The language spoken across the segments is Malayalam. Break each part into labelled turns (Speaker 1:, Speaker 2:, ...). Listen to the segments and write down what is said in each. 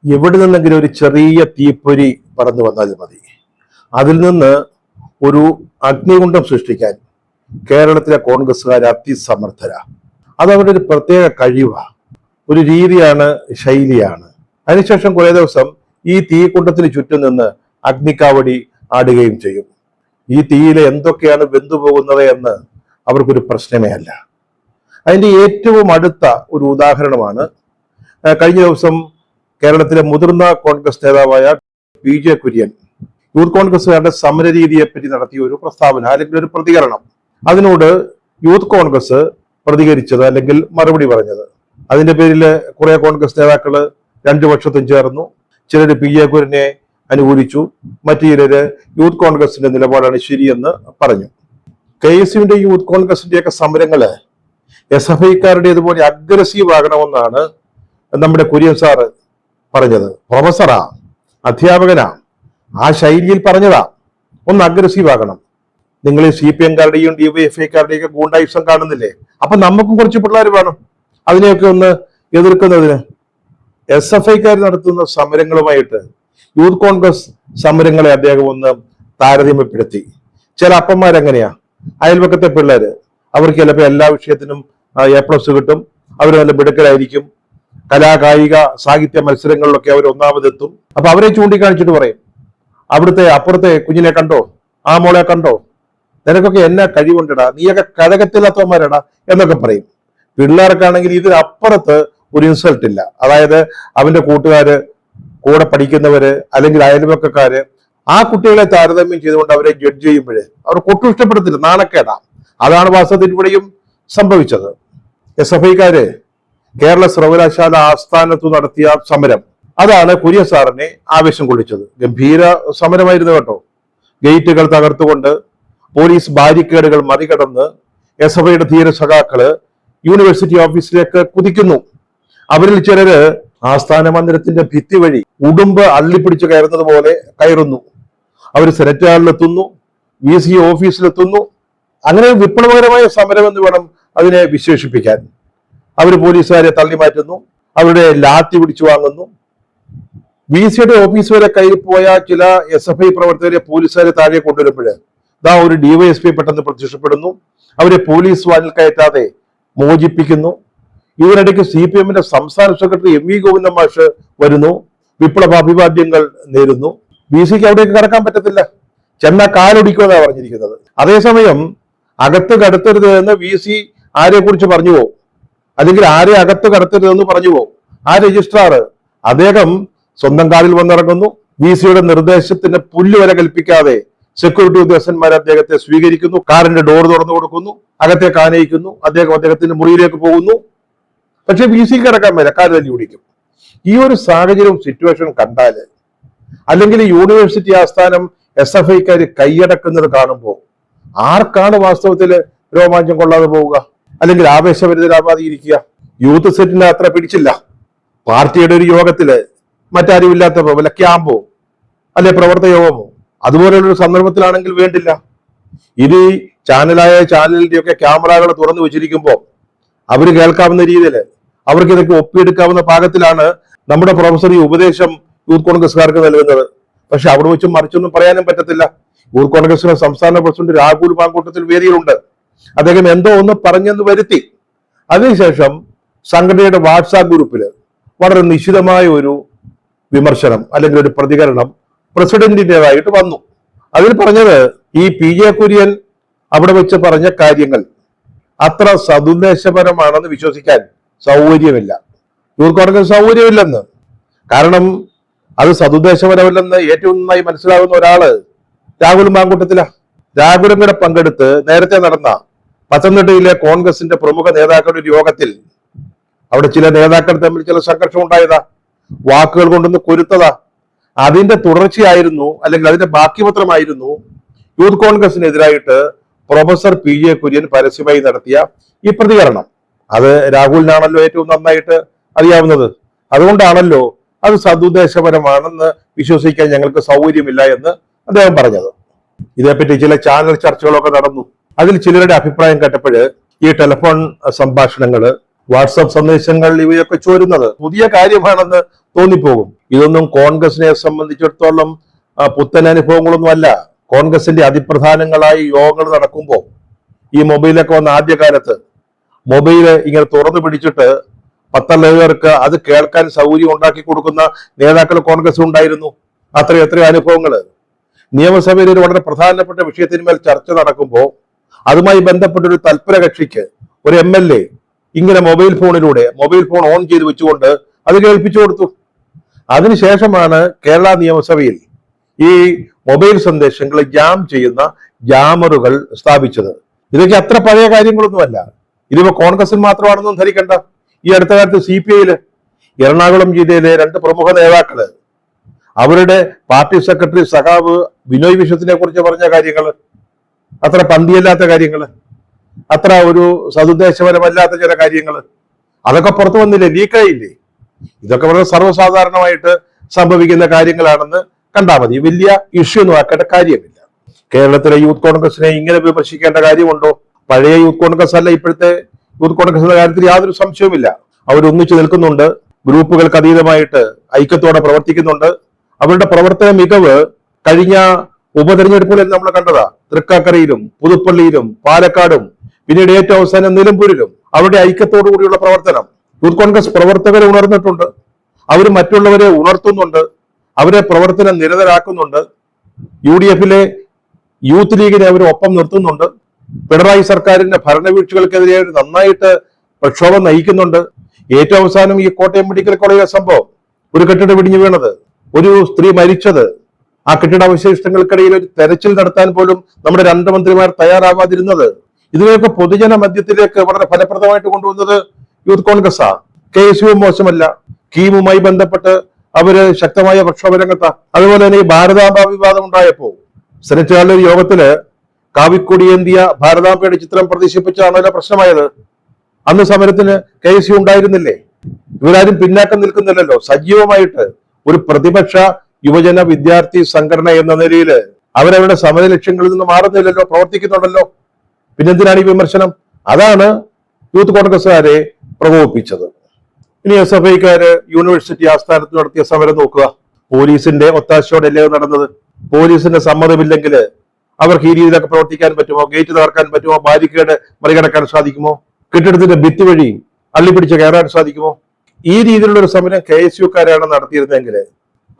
Speaker 1: എവിടെ നിന്നെങ്കിലും ഒരു ചെറിയ തീപ്പൊരി പറന്നു വന്നാൽ മതി. അതിൽ നിന്ന് ഒരു അഗ്നികുണ്ഡം സൃഷ്ടിക്കാൻ കേരളത്തിലെ കോൺഗ്രസ്സുകാർ അതിസമർത്ഥരാ. അതവരുടെ ഒരു പ്രത്യേക കഴിവാണ്, ഒരു രീതിയാണ്, ശൈലിയാണ്. അതിനുശേഷം കുറെ ദിവസം ഈ തീക്കുണ്ടത്തിന് ചുറ്റും നിന്ന് അഗ്നിക്കാവടി ആടുകയും ചെയ്യും. ഈ തീയിൽ എന്തൊക്കെയാണ് വെന്തുപോകുന്നത് എന്ന് അവർക്കൊരു പ്രശ്നമേ അല്ല. അതിന്റെ ഏറ്റവും അടുത്ത ഒരു ഉദാഹരണമാണ് കഴിഞ്ഞ ദിവസം കേരളത്തിലെ മുതിർന്ന കോൺഗ്രസ് നേതാവായ PJ കുര്യൻ യൂത്ത് കോൺഗ്രസുകാരുടെ സമര രീതിയെ പറ്റി നടത്തിയ ഒരു പ്രസ്താവന അല്ലെങ്കിൽ ഒരു പ്രതികരണം. അതിനോട് യൂത്ത് കോൺഗ്രസ് പ്രതികരിച്ചത് അല്ലെങ്കിൽ മറുപടി പറഞ്ഞത്, അതിന്റെ പേരിൽ കുറെ കോൺഗ്രസ് നേതാക്കള് രണ്ടു പക്ഷത്തും ചേർന്നു. ചിലര് PJ കുര്യനെ അനുകൂലിച്ചു, മറ്റു ചിലര് യൂത്ത് കോൺഗ്രസിന്റെ നിലപാടാണ് ശരിയെന്ന് പറഞ്ഞു. KSUവിന്റെ യൂത്ത് കോൺഗ്രസിന്റെയൊക്കെ സമരങ്ങള് SFIക്കാരുടേതുപോലെ അഗ്രസീവ് ആകണമെന്നാണ് നമ്മുടെ കുര്യൻ സാറ് പറഞ്ഞത്. പ്രൊഫസറാ, അധ്യാപകനാ, ആ ശൈലിയിൽ പറഞ്ഞതാ. ഒന്ന് അഗ്രസീവ് ആകണം. നിങ്ങൾ CPM-കാരുടെയും DYFI-കാരുടെയൊക്കെ ഗൂണ്ടായുസം കാണുന്നില്ലേ? അപ്പൊ നമുക്കും കുറച്ച് പിള്ളേർ വേണം അതിനെയൊക്കെ ഒന്ന് എതിർക്കുന്നതിന്. SFIക്കാർ നടത്തുന്ന സമരങ്ങളുമായിട്ട് യൂത്ത് കോൺഗ്രസ് സമരങ്ങളെ അദ്ദേഹം ഒന്ന് താരതമ്യപ്പെടുത്തി. ചില അപ്പന്മാരെങ്ങനെയാ, അയൽപക്കത്തെ പിള്ളേര്, അവർക്ക് ചിലപ്പോൾ എല്ലാ വിഷയത്തിനും A+ കിട്ടും, അവർ നല്ല മിടുക്കരായിരിക്കും, കലാകായിക സാഹിത്യ മത്സരങ്ങളിലൊക്കെ അവർ ഒന്നാമതെത്തും. അപ്പൊ അവരെ ചൂണ്ടിക്കാണിച്ചിട്ട് പറയും, അവിടുത്തെ അപ്പുറത്തെ കുഞ്ഞിനെ കണ്ടോ, ആ മോളെ കണ്ടോ, നിനക്കൊക്കെ എന്നാ കഴിവുണ്ടടാ, നീയൊക്കെ കഴകത്തില്ലാത്തവന്മാരടാ എന്നൊക്കെ പറയും. പിള്ളേർക്കാണെങ്കിൽ ഇതിനപ്പുറത്ത് ഒരു ഇൻസൾട്ട് ഇല്ല. അതായത് അവന്റെ കൂട്ടുകാര്, കൂടെ പഠിക്കുന്നവര് അല്ലെങ്കിൽ അയൽവക്കക്കാര് ആ കുട്ടികളെ താരതമ്യം ചെയ്തുകൊണ്ട് അവരെ ജഡ്ജ് ചെയ്യുമ്പോഴേ അവർക്ക് ഒട്ടും ഇഷ്ടപ്പെടത്തില്ല, നാണക്കേടാ. അതാണ് വാസ്തവത്തിൽ ഇവിടെയും സംഭവിച്ചത്. SFIക്കാര് കേരള സർവകലാശാല ആസ്ഥാനത്ത് നടത്തിയ സമരം, അതാണ് കുര്യൻ സാറിനെ ആവേശം കൊള്ളിച്ചത്. ഗംഭീര സമരമായിരുന്നു കേട്ടോ. ഗേറ്റുകൾ തകർത്തുകൊണ്ട് പോലീസ് ബാരിക്കേഡുകൾ മറികടന്ന് SFIയുടെ ധീര സഖാക്കള് യൂണിവേഴ്സിറ്റി ഓഫീസിലേക്ക് കുതിക്കുന്നു. അവരിൽ ചിലര് ആസ്ഥാന മന്ദിരത്തിന്റെ ഭിത്തി വഴി ഉടുമ്പ് അള്ളിപ്പിടിച്ച് കയറുന്നത് പോലെ കയറുന്നു. അവർ സെനറ്റ് ഹാളിലെത്തുന്നു, VC ഓഫീസിലെത്തുന്നു. അങ്ങനെ വിപ്ലവകരമായ സമരം എന്ന് വേണം അതിനെ വിശേഷിപ്പിക്കാൻ. അവർ പോലീസുകാരെ തള്ളി മാറ്റുന്നു, അവരുടെ ലാത്തി പിടിച്ചു വാങ്ങുന്നു. VCയുടെ ഓഫീസ് വരെ കയ്യിൽ പോയ ചില SFI പ്രവർത്തകരെ പോലീസുകാരെ താഴെ കൊണ്ടുവരുമ്പോൾ ദാ ഒരു DYSP പെട്ടെന്ന് പ്രത്യക്ഷപ്പെടുന്നു. അവരെ പോലീസ് വാനിൽ കയറ്റാതെ മോചിപ്പിക്കുന്നു. ഇതിനിടയ്ക്ക് CPM-ന്റെ സംസ്ഥാന സെക്രട്ടറി MV ഗോവിന്ദൻ മാഷ് വരുന്നു, വിപ്ലവ അഭിവാദ്യങ്ങൾ നേരുന്നു. VCക്ക് അവിടേക്ക് കടക്കാൻ പറ്റത്തില്ല, ചെന്ന കാലൊടിക്കുമെന്നാ പറഞ്ഞിരിക്കുന്നത്. അതേസമയം അകത്ത് കടത്തരുത് എന്ന് VC ആരെ കുറിച്ച് പറഞ്ഞു പോകും, അല്ലെങ്കിൽ ആരെ അകത്ത് കടത്തരുതെന്ന് പറഞ്ഞു പോകും. ആ രജിസ്ട്രാർ അദ്ദേഹം സ്വന്തം കാറിൽ വന്നിറങ്ങുന്നു. VCയുടെ നിർദ്ദേശത്തിന് പുല്ല് വരെ കൽപ്പിക്കാതെ സെക്യൂരിറ്റി ഉദ്യോഗസ്ഥന്മാർ അദ്ദേഹത്തെ സ്വീകരിക്കുന്നു, കാറിന്റെ ഡോർ തുറന്നു കൊടുക്കുന്നു, അകത്തേക്ക് ആനയിക്കുന്നു. അദ്ദേഹത്തിന്റെ മുറിയിലേക്ക് പോകുന്നു. പക്ഷെ VCക്ക് കിടക്കാൻ മേല, കാല് തല്ലി ഓടിക്കും. ഈ ഒരു സാഹചര്യവും സിറ്റുവേഷൻ കണ്ടാല്, അല്ലെങ്കിൽ യൂണിവേഴ്സിറ്റി ആസ്ഥാനം SFIക്കാര് കൈയടക്കുന്നത് കാണുമ്പോൾ ആർക്കാണ് വാസ്തവത്തിൽ രോമാഞ്ചം കൊള്ളാതെ പോവുക, അല്ലെങ്കിൽ ആവേശഭരിതരാവാതെ ഇരിക്കുക? യൂത്ത് സെറ്റിന് അത്ര പിടിച്ചില്ല. പാർട്ടിയുടെ ഒരു യോഗത്തില് മറ്റാരും ഇല്ലാത്തപ്പോ വല്ല ക്യാമ്പോ അല്ലെ പ്രവർത്തക യോഗമോ അതുപോലെയുള്ളൊരു സന്ദർഭത്തിലാണെങ്കിൽ വേണ്ടില്ല. ഇനി ചാനലിന്റെയൊക്കെ ക്യാമറകൾ തുറന്നു വെച്ചിരിക്കുമ്പോൾ അവര് കേൾക്കാവുന്ന രീതിയിൽ അവർക്ക് ഇതൊക്കെ ഒപ്പിയെടുക്കാവുന്ന പാകത്തിലാണ് നമ്മുടെ പ്രൊഫസർ ഈ ഉപദേശം യൂത്ത് കോൺഗ്രസ്സുകാർക്ക് നൽകുന്നത്. പക്ഷെ അവിടെ വെച്ചും മറിച്ചൊന്നും പറയാനും പറ്റത്തില്ല. യൂത്ത് കോൺഗ്രസിന്റെ സംസ്ഥാന പ്രസിഡന്റ് രാഹുൽ മാങ്കൂട്ടത്തിൽ വേദിയിലുണ്ട്. അദ്ദേഹം എന്തോ ഒന്ന് പറഞ്ഞെന്ന് വരുത്തി. അതിനുശേഷം സംഘടനയുടെ വാട്സാപ്പ് ഗ്രൂപ്പിൽ വളരെ നിശിതമായ ഒരു വിമർശനം അല്ലെങ്കിൽ ഒരു പ്രതികരണം പ്രസിഡന്റിൻ്റെതായിട്ട് വന്നു. അതിൽ പറഞ്ഞത് ഈ PJ കുര്യൻ അവിടെ വെച്ച് പറഞ്ഞ കാര്യങ്ങൾ അത്ര സതുദ്ദേശപരമാണെന്ന് വിശ്വസിക്കാൻ സൗകര്യമില്ല. യൂത്ത് കോൺഗ്രസ് സൗകര്യമില്ലെന്ന്. കാരണം അത് സതുദ്ദേശപരമല്ലെന്ന് ഏറ്റവും നന്നായി മനസ്സിലാവുന്ന ഒരാള് രാഹുൽ മാങ്കൂട്ടത്തില. രാഹുലും കൂടെ പങ്കെടുത്ത് നേരത്തെ നടന്ന പത്തനംതിട്ടയിലെ കോൺഗ്രസിന്റെ പ്രമുഖ നേതാക്കളുടെ ഒരു യോഗത്തിൽ അവിടെ ചില നേതാക്കൾ തമ്മിൽ ചില സംഘർഷം ഉണ്ടായതാ, വാക്കുകൾ കൊണ്ടൊന്ന് കൊരുത്തതാ. അതിന്റെ തുടർച്ചയായിരുന്നു, അല്ലെങ്കിൽ അതിന്റെ ബാക്കിപത്രമായിരുന്നു യൂത്ത് കോൺഗ്രസിനെതിരായിട്ട് പ്രൊഫസർ PJ കുര്യൻ പരസ്യമായി നടത്തിയ ഈ പ്രതികരണം. അത് രാഹുലിനാണല്ലോ ഏറ്റവും നന്നായിട്ട് അറിയാവുന്നത്. അതുകൊണ്ടാണല്ലോ അത് സതുദ്ദേശപരമാണെന്ന് വിശ്വസിക്കാൻ ഞങ്ങൾക്ക് സൗകര്യമില്ല എന്ന് അദ്ദേഹം പറഞ്ഞത്. ഇതേപ്പറ്റി ചില ചാനൽ ചർച്ചകളൊക്കെ നടന്നു. അതിൽ ചിലരുടെ അഭിപ്രായം കേട്ടപ്പോഴ് ഈ ടെലിഫോൺ സംഭാഷണങ്ങള്, വാട്സാപ്പ് സന്ദേശങ്ങൾ ഇവയൊക്കെ ചോരുന്നത് പുതിയ കാര്യമാണെന്ന് തോന്നിപ്പോകും. ഇതൊന്നും കോൺഗ്രസിനെ സംബന്ധിച്ചിടത്തോളം പുത്തൻ അനുഭവങ്ങളൊന്നുമല്ല. കോൺഗ്രസിന്റെ അതിപ്രധാനങ്ങളായി യോഗങ്ങൾ നടക്കുമ്പോൾ ഈ മൊബൈലൊക്കെ വന്ന ആദ്യകാലത്ത് മൊബൈല് ഇങ്ങനെ തുറന്നു പിടിച്ചിട്ട് പത്തല്ലവർക്ക് അത് കേൾക്കാൻ സൗകര്യം ഉണ്ടാക്കി കൊടുക്കുന്ന നേതാക്കൾ കോൺഗ്രസ് ഉണ്ടായിരുന്നു. എത്രയോ അനുഭവങ്ങൾ. നിയമസഭയിൽ ഒരു വളരെ പ്രധാനപ്പെട്ട വിഷയത്തിന്മേൽ ചർച്ച നടക്കുമ്പോൾ അതുമായി ബന്ധപ്പെട്ട ഒരു തൽപര കക്ഷിക്ക് ഒരു MLA ഇങ്ങനെ മൊബൈൽ ഫോൺ ഓൺ ചെയ്ത് വെച്ചുകൊണ്ട് അത് കേൾപ്പിച്ചു കൊടുത്തു. അതിനുശേഷമാണ് കേരള നിയമസഭയിൽ ഈ മൊബൈൽ സന്ദേശങ്ങൾ ജാം ചെയ്യുന്ന ജാമറുകൾ സ്ഥാപിച്ചത്. ഇതൊക്കെ അത്ര പഴയ കാര്യങ്ങളൊന്നുമല്ല. ഇതിപ്പോ കോൺഗ്രസിൽ മാത്രമാണെന്നും ധരിക്കണ്ട. ഈ അടുത്ത കാലത്ത് CPI എറണാകുളം ജില്ലയിലെ 2 പ്രമുഖ നേതാക്കള് അവരുടെ പാർട്ടി സെക്രട്ടറി സഖാവ് ബിനോയ് വിശ്വത്തിനെ കുറിച്ച് പറഞ്ഞ കാര്യങ്ങൾ, അത്ര പന്തിയല്ലാത്ത കാര്യങ്ങൾ, അത്ര ഒരു സതുദ്ദേശപരമല്ലാത്ത ചില കാര്യങ്ങൾ, അതൊക്കെ പുറത്തു വന്നില്ലേ, ലീക്കായില്ലേ? ഇതൊക്കെ വളരെ സർവ്വസാധാരണമായിട്ട് സംഭവിക്കുന്ന കാര്യങ്ങളാണെന്ന് കണ്ടാൽ മതി. വലിയ ഇഷ്യൂ ഒന്നും ആക്കേണ്ട കാര്യമില്ല. കേരളത്തിലെ യൂത്ത് കോൺഗ്രസിനെ ഇങ്ങനെ വിമർശിക്കേണ്ട കാര്യമുണ്ടോ? പഴയ യൂത്ത് കോൺഗ്രസ് അല്ല ഇപ്പോഴത്തെ യൂത്ത് കോൺഗ്രസിന്റെ കാര്യത്തിൽ യാതൊരു സംശയവുമില്ല. അവരൊന്നിച്ചു നിൽക്കുന്നുണ്ട്, ഗ്രൂപ്പുകൾക്ക് അതീതമായിട്ട് ഐക്യത്തോടെ പ്രവർത്തിക്കുന്നുണ്ട്. അവരുടെ പ്രവർത്തന മികവ് കഴിഞ്ഞ ഉപതെരഞ്ഞെടുപ്പുകളിൽ നമ്മൾ കണ്ടതാ. തൃക്കാക്കരയിലും പുതുപ്പള്ളിയിലും പാലക്കാടും പിന്നീട് ഏറ്റവും അവസാനം നിലമ്പൂരിലും അവരുടെ ഐക്യത്തോടു കൂടിയുള്ള പ്രവർത്തനം യൂത്ത് കോൺഗ്രസ് പ്രവർത്തകരെ ഉണർന്നിട്ടുണ്ട്. അവർ മറ്റുള്ളവരെ ഉണർത്തുന്നുണ്ട്, അവരെ പ്രവർത്തനം നിരതരാക്കുന്നുണ്ട്. UDF യൂത്ത് ലീഗിനെ അവർ ഒപ്പം നിർത്തുന്നുണ്ട്. പിണറായി സർക്കാരിന്റെ ഭരണവീഴ്ചകൾക്കെതിരെ നന്നായിട്ട് പ്രക്ഷോഭം നയിക്കുന്നുണ്ട്. ഏറ്റവും അവസാനം ഈ കോട്ടയം മെഡിക്കൽ കോളേജിലെ സംഭവം, ഒരു കെട്ടിടം ഇടിഞ്ഞു വീണത്, ഒരു സ്ത്രീ മരിച്ചത്, ആ കെട്ടിടാവശിഷ്ടങ്ങൾക്കിടയിൽ ഒരു തെരച്ചിൽ നടത്താൻ പോലും നമ്മുടെ 2 മന്ത്രിമാർ തയ്യാറാവാതിരുന്നത്, ഇതിനെയൊക്കെ പൊതുജന മധ്യത്തിലേക്ക് വളരെ ഫലപ്രദമായിട്ട് കൊണ്ടുവന്നത് യൂത്ത് കോൺഗ്രസ്സാ. KSU മോശമല്ല. കീമുമായി ബന്ധപ്പെട്ട് അവര് ശക്തമായ പ്രക്ഷോഭ രംഗത്താ. അതുപോലെ തന്നെ ഈ ഭാരതാംബ വിവാദം ഉണ്ടായപ്പോ സെനറ്റുകാരുടെ ഒരു യോഗത്തില് കാവിക്കൊടിയേന്തിയ ഭാരതാംബയുടെ ചിത്രം പ്രദർശിപ്പിച്ചാണല്ലോ പ്രശ്നമായത്. അന്ന് സമരത്തിന് KSU ഉണ്ടായിരുന്നില്ലേ? ഇവരാരും പിന്നാക്കം നിൽക്കുന്നില്ലല്ലോ. സജീവമായിട്ട് ഒരു പ്രതിപക്ഷ യുവജന വിദ്യാർത്ഥി സംഘടന എന്ന നിലയിൽ അവരവരുടെ സമര ലക്ഷ്യങ്ങളിൽ നിന്ന് മാറുന്നില്ലല്ലോ, പ്രവർത്തിക്കുന്നുണ്ടല്ലോ. പിന്നെന്തിനാണ് ഈ വിമർശനം? അതാണ് യൂത്ത് കോൺഗ്രസ്സുകാരെ പ്രകോപിപ്പിച്ചത്. ഇനി SFIക്കാര് യൂണിവേഴ്സിറ്റി ആസ്ഥാനത്ത് നടത്തിയ സമരം നോക്കുക. പോലീസിന്റെ ഒത്താശയോടെയല്ലേ നടന്നത്? പോലീസിന്റെ സമ്മതമില്ലെങ്കിൽ അവർക്ക് ഈ രീതിയിലൊക്കെ പ്രവർത്തിക്കാൻ പറ്റുമോ? ഗേറ്റ് തകർക്കാൻ പറ്റുമോ? ബാരിക്കേഡ് മറികടക്കാൻ സാധിക്കുമോ? കെട്ടിടത്തിന്റെ ഭിത്തി വഴി അള്ളിപ്പിടിച്ച് കയറാൻ സാധിക്കുമോ? ഈ രീതിയിലുള്ള ഒരു സമരം KSUക്കാരാണ് നടത്തിയിരുന്നെങ്കിൽ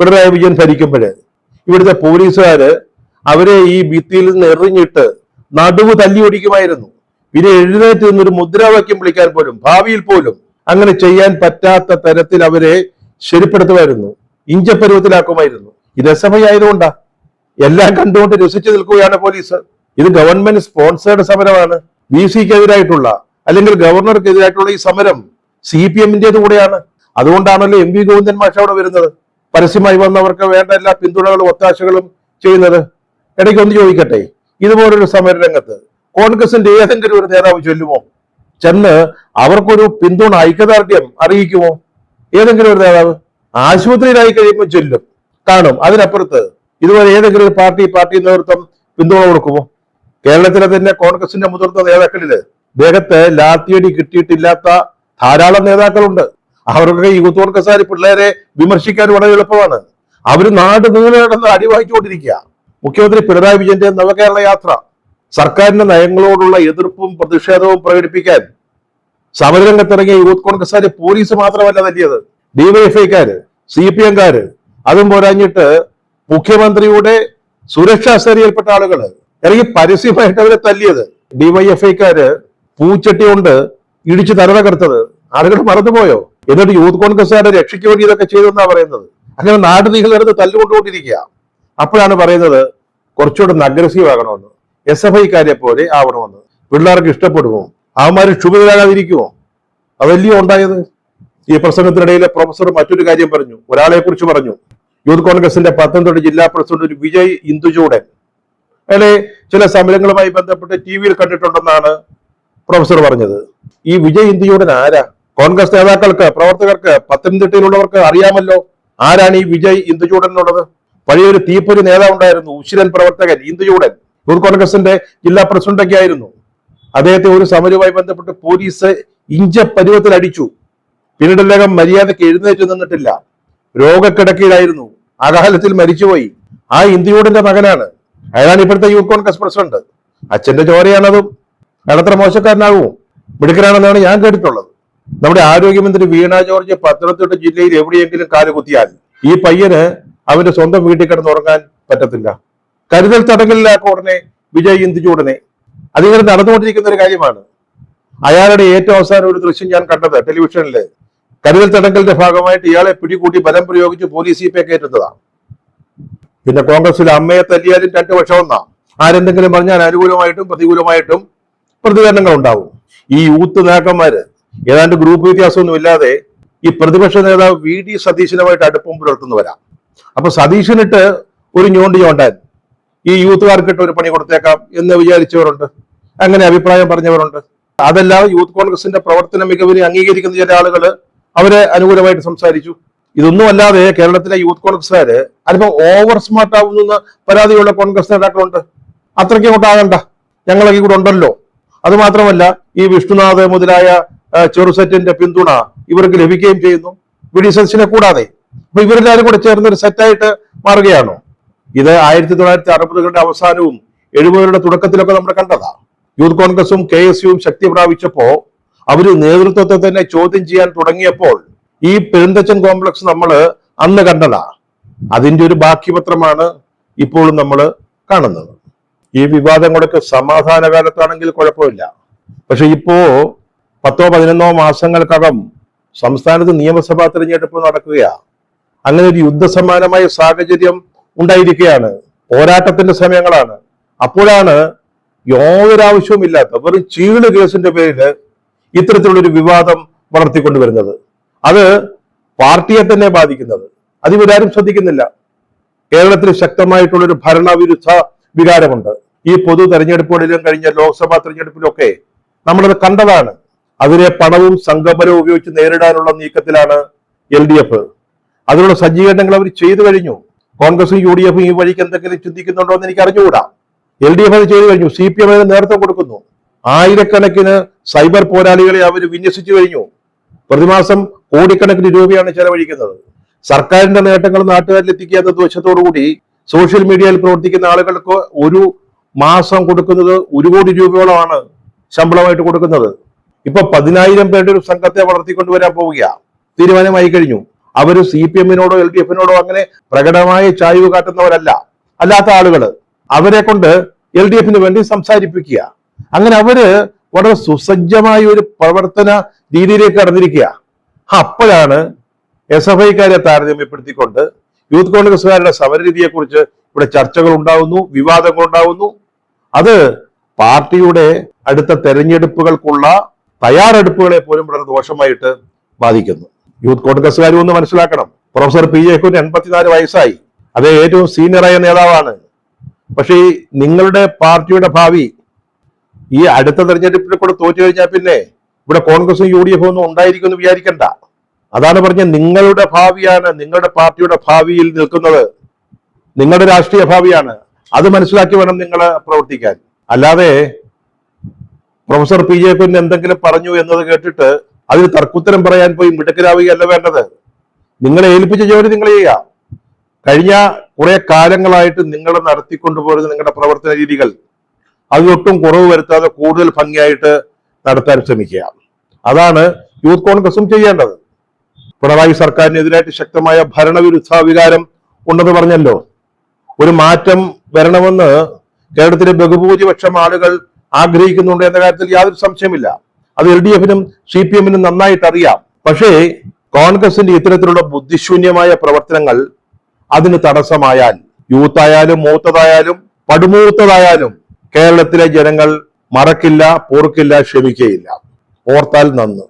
Speaker 1: പിണറായി വിജയൻ ഭരിക്കുമ്പോൾ ഇവിടുത്തെ പോലീസുകാര് അവരെ ഈ ഭിത്തിയിൽ നിന്ന് എറിഞ്ഞിട്ട് നടുവ് തല്ലി ഒടിക്കുമായിരുന്നു. പിന്നെ എഴുന്നേറ്റ് നിന്നൊരു മുദ്രാവാക്യം വിളിക്കാൻ പോലും ഭാവിയിൽ പോലും അങ്ങനെ ചെയ്യാൻ പറ്റാത്ത തരത്തിൽ അവരെ ശരിപ്പെടുത്തുമായിരുന്നു, ഇഞ്ചപ്പരുവത്തിലാക്കുമായിരുന്നു. ഇത് SFI ആയതുകൊണ്ടാ. എല്ലാം കണ്ടുകൊണ്ട് രസിച്ചു നിൽക്കുകയാണ് പോലീസ്. ഇത് ഗവൺമെന്റ് സ്പോൺസേഡ് സമരമാണ്. VC-ക്കെതിരായിട്ടുള്ള അല്ലെങ്കിൽ ഗവർണർക്കെതിരായിട്ടുള്ള ഈ സമരം CPM-ന്റേത് കൂടെയാണ്. അതുകൊണ്ടാണല്ലോ MV ഗോവിന്ദൻ മാഷ് അവിടെ വരുന്നത്, പരസ്യമായി വന്നവർക്ക് വേണ്ട എല്ലാ പിന്തുണകളും ഒത്താശകളും ചെയ്യുന്നത്. ഇടയ്ക്ക് ഒന്ന് ചോദിക്കട്ടെ, ഇതുപോലൊരു സമര രംഗത്ത് കോൺഗ്രസിന്റെ ഏതെങ്കിലും ഒരു നേതാവ് ചൊല്ലുമോ? ചെന്ന് അവർക്കൊരു പിന്തുണ ഐക്യദാർഢ്യം അറിയിക്കുമോ? ഏതെങ്കിലും ഒരു നേതാവ് ആശുപത്രിയിലായി കഴിയുമ്പോൾ ചൊല്ലും, കാണും. അതിനപ്പുറത്ത് ഇതുപോലെ ഏതെങ്കിലും ഒരു പാർട്ടി നേതൃത്വം പിന്തുണ കൊടുക്കുമോ? കേരളത്തിലെ തന്നെ കോൺഗ്രസിന്റെ മുതിർന്ന നേതാക്കളില് ദേഹത്ത് ലാത്തിയടി കിട്ടിയിട്ടില്ലാത്ത ധാരാളം നേതാക്കളുണ്ട്. അവർക്കൊക്കെ യൂത്ത് കോൺഗ്രസ്സുകാർ പിള്ളേരെ വിമർശിക്കാൻ വളരെ എളുപ്പമാണ്. അവര് നാട് നീളെ നടന്ന് അടിവാഹിച്ചുകൊണ്ടിരിക്കുക. മുഖ്യമന്ത്രി പിണറായി വിജയന്റെ നവകേരള യാത്ര, സർക്കാരിന്റെ നയങ്ങളോടുള്ള എതിർപ്പും പ്രതിഷേധവും പ്രകടിപ്പിക്കാൻ സമരരംഗത്തിറങ്ങിയ യൂത്ത് കോൺഗ്രസ്സുകാര് പോലീസ് മാത്രമല്ല തല്ലിയത്, DYFIക്കാര്, CPM-കാര്, അതും പോരാഞ്ഞിട്ട് മുഖ്യമന്ത്രിയുടെ സുരക്ഷാ സേനയിൽപ്പെട്ട ആളുകള് ഇറങ്ങി പരസ്യമായിട്ട് അവരെ തല്ലിയത്. DYFIക്കാര് പൂച്ചട്ടി കൊണ്ട് ഇടിച്ച് തകർത്തത് ആളുകൾ മറന്നുപോയോ? എന്നിട്ട് യൂത്ത് കോൺഗ്രസ്സുകാരെ രക്ഷയ്ക്ക് വേണ്ടി ഇതൊക്കെ ചെയ്തെന്നാ പറയുന്നത്. അങ്ങനെ നാട് നീളെടുത്ത് തല്ലുകൊണ്ടുകൊണ്ടിരിക്കുക. അപ്പോഴാണ് പറയുന്നത് കുറച്ചുകൂടെ അഗ്രസീവ് ആകണമെന്ന്, SFIക്കാരെ പോലെ ആവണമെന്ന്. പിള്ളേർക്ക് ഇഷ്ടപ്പെടുമോ? അവന്മാര് ക്ഷുഭിതരാകാതിരിക്കുമോ? അതല്ലയോ ഉണ്ടായത്. ഈ പ്രസംഗത്തിനിടയിലെ പ്രൊഫസർ മറ്റൊരു കാര്യം പറഞ്ഞു, ഒരാളെ കുറിച്ച് പറഞ്ഞു. യൂത്ത് കോൺഗ്രസിന്റെ പത്തനംതിട്ട ജില്ലാ പ്രസിഡന്റ് ഒരു വിജയ് ഇന്ദുചൂടൻ, അയാളെ ചില സമരങ്ങളുമായി ബന്ധപ്പെട്ട് TV-യിൽ കണ്ടിട്ടുണ്ടെന്നാണ് പ്രൊഫസർ പറഞ്ഞത്. ഈ വിജയ് ഇന്ദുചൂടൻ ആരാ? കോൺഗ്രസ് നേതാക്കൾക്ക്, പ്രവർത്തകർക്ക്, പത്തനംതിട്ടയിലുള്ളവർക്ക് അറിയാമല്ലോ ആരാണ് ഈ വിജയ് ഇന്ദുചൂടൻ എന്നുള്ളത്. പഴയൊരു തീപ്പൊരി നേതാവുണ്ടായിരുന്നു, ഉശിരൻ പ്രവർത്തകൻ ഇന്ദുചൂടൻ, യൂത്ത് കോൺഗ്രസിന്റെ ജില്ലാ പ്രസിഡന്റൊക്കെ ആയിരുന്നു. അദ്ദേഹത്തെ ഒരു സമരവുമായി ബന്ധപ്പെട്ട് പോലീസ് ഇഞ്ചപ്പരുവത്തിൽ അടിച്ചു. പിന്നീട് അദ്ദേഹം മര്യാദയ്ക്ക് എഴുന്നേറ്റ് നിന്നിട്ടില്ല. രോഗക്കിടക്കയിലായിരുന്നു, അകാലത്തിൽ മരിച്ചുപോയി. ആ ഇന്ത്യയുടെ മകനാണ്. അയാളാണ് ഇപ്പോഴത്തെ യൂത്ത് കോൺഗ്രസ് പ്രസിഡന്റ്. അച്ഛന്റെ ചോരയാണതും. അയാളത്ര മോശക്കാരനാകുമോ? മിടുക്കനാണെന്നാണ് ഞാൻ കേട്ടിട്ടുള്ളത്. നമ്മുടെ ആരോഗ്യമന്ത്രി വീണ ജോർജ് പത്തനംതിട്ട ജില്ലയിൽ എവിടെയെങ്കിലും കാലുകുത്തിയാൽ ഈ പയ്യന് അവന്റെ സ്വന്തം വീട്ടിൽ കിടന്നുറങ്ങാൻ പറ്റത്തില്ല. കരുതൽ തടങ്കലിലാക്കും ഉടനെ വിജയ് ഇന്ദുചൂടനെ. അതിങ്ങനെ നടന്നുകൊണ്ടിരിക്കുന്ന ഒരു കാര്യമാണ്. അയാളുടെ ഏറ്റവും അവസാനം ഒരു ദൃശ്യം ഞാൻ കണ്ടത് ടെലിവിഷനില്. കരുതൽ തടങ്കലിന്റെ ഭാഗമായിട്ട് ഇയാളെ പിടികൂട്ടി ബലം പ്രയോഗിച്ച് പോലീസ് ജീപ്പേ കയറ്റുന്നതാണ്. പിന്നെ കോൺഗ്രസിൽ അമ്മയെ തല്ലിയാലും 2 പക്ഷം ഒന്നാ. ആരെന്തെങ്കിലും പറഞ്ഞാൽ അനുകൂലമായിട്ടും പ്രതികൂലമായിട്ടും പ്രതികരണങ്ങൾ ഉണ്ടാവും. ഈ യൂത്ത് നേതാക്കന്മാര് ഏതാണ്ട് ഗ്രൂപ്പ് വ്യത്യാസമൊന്നും ഇല്ലാതെ ഈ പ്രതിപക്ഷ നേതാവ് VD സതീശനുമായിട്ട് അടുപ്പം പുലർത്തുന്നവരാ. അപ്പൊ സതീശനിട്ട് ഒരു ഞോണ്ടാൻ ഈ യൂത്തുകാർക്കിട്ട് ഒരു പണി കൊടുത്തേക്കാം എന്ന് വിചാരിച്ചവരുണ്ട്, അങ്ങനെ അഭിപ്രായം പറഞ്ഞവരുണ്ട്. അതല്ലാതെ യൂത്ത് കോൺഗ്രസിന്റെ പ്രവർത്തന മികവിനെ അംഗീകരിക്കുന്ന ചില ആളുകൾ അവരെ അനുകൂലമായിട്ട് സംസാരിച്ചു. ഇതൊന്നും അല്ലാതെ കേരളത്തിലെ യൂത്ത് കോൺഗ്രസ്സുകാര് അല്പം ഓവർ സ്മാർട്ട് ആവുന്ന പരാതിയുള്ള കോൺഗ്രസ് നേതാക്കളുണ്ട്. അത്രയ്ക്ക് കൊണ്ടാകണ്ട, ഞങ്ങളൊക്കെ കൂടെ ഉണ്ടല്ലോ. അത് മാത്രമല്ല, ഈ വിഷ്ണുനാഥ് മുതലായ ചെറുസെറ്റിന്റെ പിന്തുണ ഇവർക്ക് ലഭിക്കുകയും ചെയ്യുന്നു, VD സതീശനെ കൂടാതെ. അപ്പൊ ഇവരെല്ലാവരും കൂടെ ചേർന്ന് ഒരു സെറ്റായിട്ട് മാറുകയാണോ? ഇത് 1960കളുടെ അവസാനവും 70കളുടെ തുടക്കത്തിലൊക്കെ നമ്മൾ കണ്ടതാ. യൂത്ത് കോൺഗ്രസും KSUവും ശക്തി പ്രാപിച്ചപ്പോ അവര് നേതൃത്വത്തെ തന്നെ ചോദ്യം ചെയ്യാൻ തുടങ്ങിയപ്പോൾ ഈ പെരുന്തച്ചൻ കോംപ്ലക്സ് നമ്മൾ അന്ന് കണ്ടതാ. അതിന്റെ ഒരു ബാക്കിപത്രമാണ് ഇപ്പോഴും നമ്മൾ കാണുന്നത്. ഈ വിവാദങ്ങളൊക്കെ സമാധാന കാലത്താണെങ്കിൽ കുഴപ്പമില്ല. പക്ഷെ ഇപ്പോ 10-11 മാസങ്ങൾക്കകം സംസ്ഥാനത്ത് നിയമസഭാ തെരഞ്ഞെടുപ്പ് നടക്കുകയാ. അങ്ങനെ ഒരു യുദ്ധസമാനമായ സാഹചര്യം ഉണ്ടായിരിക്കുകയാണ്. പോരാട്ടത്തിന്റെ സമയങ്ങളാണ്. അപ്പോഴാണ് യാതൊരു ആവശ്യവുമില്ലാത്ത വെറും ചീള് കേസിന്റെ പേരിൽ ഇത്തരത്തിലുള്ളൊരു വിവാദം വളർത്തിക്കൊണ്ടുവരുന്നത്. അത് പാർട്ടിയെ തന്നെ ബാധിക്കുന്നത്. അതിവരാരും ശ്രദ്ധിക്കുന്നില്ല. കേരളത്തിൽ ശക്തമായിട്ടുള്ളൊരു ഭരണവിരുദ്ധ വികാരമുണ്ട്. ഈ പൊതു തെരഞ്ഞെടുപ്പുകളിലും കഴിഞ്ഞ ലോക്സഭാ തെരഞ്ഞെടുപ്പിലൊക്കെ നമ്മളത് കണ്ടതാണ്. അതിനെ പണവും സംഘബലവും ഉപയോഗിച്ച് നേരിടാനുള്ള നീക്കത്തിലാണ് LDF. അതിനുള്ള സജ്ജീകരണങ്ങൾ അവർ ചെയ്തു കഴിഞ്ഞു. കോൺഗ്രസും UDF ഈ വഴിക്ക് എന്തെങ്കിലും ചിന്തിക്കുന്നുണ്ടോ എന്ന് എനിക്ക് അറിഞ്ഞുകൂടാ. LDF അത് ചെയ്തു കഴിഞ്ഞു. CPM അതിന് നേതൃത്വം കൊടുക്കുന്നു. ആയിരക്കണക്കിന് സൈബർ പോരാളികളെ അവർ വിന്യസിച്ചു കഴിഞ്ഞു. പ്രതിമാസം കോടിക്കണക്കിന് രൂപയാണ് ചെലവഴിക്കുന്നത്. സർക്കാരിന്റെ നേട്ടങ്ങൾ നാട്ടുകാരിൽ എത്തിക്കാത്ത ദോഷത്തോടുകൂടി സോഷ്യൽ മീഡിയയിൽ പ്രവർത്തിക്കുന്ന ആളുകൾക്ക് ഒരു മാസം കൊടുക്കുന്നത് 1 കോടി രൂപയോളമാണ് ശമ്പളമായിട്ട് കൊടുക്കുന്നത്. ഇപ്പൊ 10,000 പേരുടെ ഒരു സംഘത്തെ വളർത്തിക്കൊണ്ടുവരാൻ പോവുക തീരുമാനമായി കഴിഞ്ഞു. അവര് CPM-നോടോ LDF-നോടോ അങ്ങനെ പ്രകടമായ ചായ്വ് കാട്ടുന്നവരല്ല. അല്ലാത്ത ആളുകൾ അവരെ കൊണ്ട് LDF-ന് വേണ്ടി സംസാരിപ്പിക്കുക. അങ്ങനെ അവര് വളരെ സുസജ്ജമായ ഒരു പ്രവർത്തന രീതിയിലേക്ക് കടന്നിരിക്കുക. അപ്പോഴാണ് SFI-ക്കാരെ താരതമ്യപ്പെടുത്തിക്കൊണ്ട് യൂത്ത് കോൺഗ്രസ്സുകാരുടെ സമരരീതിയെക്കുറിച്ച് ഇവിടെ ചർച്ചകൾ ഉണ്ടാവുന്നു, വിവാദങ്ങൾ ഉണ്ടാവുന്നു. അത് പാർട്ടിയുടെ അടുത്ത തെരഞ്ഞെടുപ്പുകൾക്കുള്ള തയ്യാറെടുപ്പുകളെ പോലും വളരെ ദോഷമായിട്ട് ബാധിക്കുന്നു. യൂത്ത് കോൺഗ്രസ്സുകാരും ഒന്ന് മനസ്സിലാക്കണം. പ്രൊഫസർ PJ കുര്യന് 84 വയസ്സായി. അത് ഏറ്റവും സീനിയറായ നേതാവാണ്. പക്ഷേ ഈ നിങ്ങളുടെ പാർട്ടിയുടെ ഭാവി ഈ അടുത്ത തെരഞ്ഞെടുപ്പിൽ കൂടെ തോറ്റു കഴിഞ്ഞാൽ പിന്നെ ഇവിടെ കോൺഗ്രസും UDF ഒന്നും ഉണ്ടായിരിക്കുമെന്ന് വിചാരിക്കണ്ട. അതാണ് പറഞ്ഞ നിങ്ങളുടെ ഭാവിയാണ്, നിങ്ങളുടെ പാർട്ടിയുടെ ഭാവിയിൽ നിൽക്കുന്നത്, നിങ്ങളുടെ രാഷ്ട്രീയ ഭാവിയാണ്. അത് മനസ്സിലാക്കി വേണം നിങ്ങൾ പ്രവർത്തിക്കാൻ. അല്ലാതെ പ്രൊഫസർ PJ കുര്യൻ എന്തെങ്കിലും പറഞ്ഞു എന്നത് കേട്ടിട്ട് അതിന് തർക്കുത്തരം പറയാൻ പോയി മിടുക്കരാവുകയല്ല വേണ്ടത്. നിങ്ങളെ ഏൽപ്പിച്ച ജോലി നിങ്ങൾ ചെയ്യുക. കഴിഞ്ഞ കുറെ കാലങ്ങളായിട്ട് നിങ്ങൾ നടത്തിക്കൊണ്ടുപോരുന്ന നിങ്ങളുടെ പ്രവർത്തന രീതികൾ അതിലൊട്ടും കുറവ് വരുത്താതെ കൂടുതൽ ഭംഗിയായിട്ട് നടത്താൻ ശ്രമിക്കുക. അതാണ് യൂത്ത് കോൺഗ്രസും ചെയ്യേണ്ടത്. പിണറായി സർക്കാരിനെതിരായിട്ട് ശക്തമായ ഭരണവിരുദ്ധ വികാരം ഉണ്ടെന്ന് പറഞ്ഞല്ലോ. ഒരു മാറ്റം വരണമെന്ന് കേരളത്തിലെ ബഹുഭൂരിപക്ഷം ആളുകൾ ആഗ്രഹിക്കുന്നുണ്ട് എന്ന കാര്യത്തിൽ യാതൊരു സംശയമില്ല. അത് LDF-നും CPM-നും നന്നായിട്ട് അറിയാം. പക്ഷേ കോൺഗ്രസിന്റെ ഇത്തരത്തിലുള്ള ബുദ്ധിശൂന്യമായ പ്രവർത്തനങ്ങൾ അതിന് തടസ്സമായാൽ യൂത്തായാലും മൂത്തതായാലും പടുമൂത്തതായാലും കേരളത്തിലെ ജനങ്ങൾ മറക്കില്ല, പോർക്കില്ല, ക്ഷമിക്കയില്ല. ഓർത്താൽ നന്ന്.